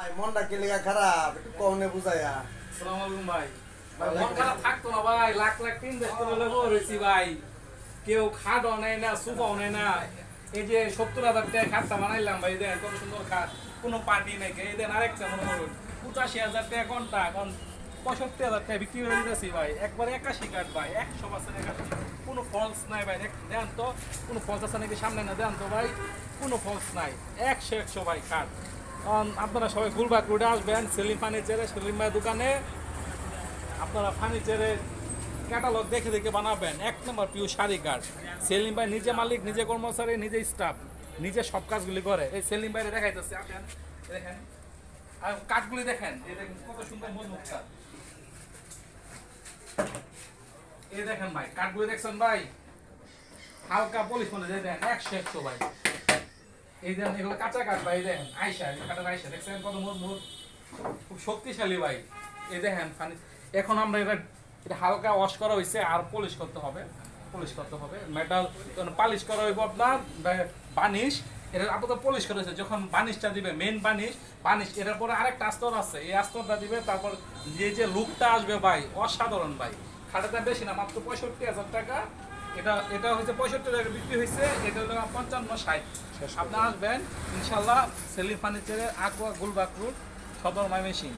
ভাই মনটা কি লেগা খারাপ একটু কমনে বুঝাইয়া। আসসালামু আলাইকুম ভাই। ভাই মন খারাপ থাকতো না ভাই, লাখ লাখ ইনভেস্ট করে লেগে রয়েছি ভাই। কেউ খাটও নেয় না, সুপাও নেয় না। এই যে 70,000 টাকা খাটটা বানাইলাম ভাই, দেখেন কত সুন্দর খাট, কোনো পার্টি নাই। এই দেন আরেকটা মনে করুন 85,000 টাকা কোনটা, এখন 65,000 টাকা বিক্রি করে দিতেছি ভাই। একবারে 81 কাঠ ভাই, 100% 81, কোনো ফলস নাই ভাই। দেন তো কোনো ফলস আছে নাকি সামনে, না দেন তো ভাই, কোনো ফলস নাই, 100 ভাই খাট। আপনারা সবাই গুলবাগ রোডে আসবেন, সেলিম ফার্নিচারে, সেলিম ভাইয়ের দোকানে। আপনারা ফার্নিচারের ক্যাটালগ দেখে দেখে বানাবেন। 1 নম্বর পিউ শাড়ি কাঠ। সেলিম ভাই নিজে মালিক, নিজে কর্মচারী, নিজে স্টাফ, নিজে সব কাজগুলি করে। এই সেলিম ভাইরে দেখাইতেছে, আসেন দেখেন, আর কাঠগুলি দেখেন, এই দেখেন কত সুন্দর মজবুত কাঠ। এই দেখেন ভাই, কাঠগুলি দেখছেন ভাই, হালকা পলিশ মনে দেখেন, 100 ভাই। এই দেখেন এগুলো কাঁচা কাঠ ভাই, দেখেন আইসা, কাঠের আইসা দেখছেন কত মজবুত, খুব শক্তিশালী ভাই। এই দেখেন এখন আমরা এটা হালকা ওয়াশ করা হয়েছে, আর পলিশ করতে হবে, পলিশ করতে হবে। মেটাল পালিশ করা হইব আপনার বানিশ। এটা আপাতত পলিশ করা হয়েছে, যখন বানিশটা দিবে মেন বানিশ এটার পরে আরেকটা আস্তর আছে, এই আস্তরটা দিবে, তারপর যে লুকটা আসবে ভাই অসাধারণ ভাই। খাটাটা বেশি না, মাত্র 65,000 টাকা। এটা এটা হচ্ছে 65 টাকা বিক্রি হয়েছে, এটা হলো 55-60। আপনি আসবেন ইনশাল্লাহ, সেলিম ফার্নিচারের, আকুয়া গুলবাগ রোড, সদর ময়মনসিংহ।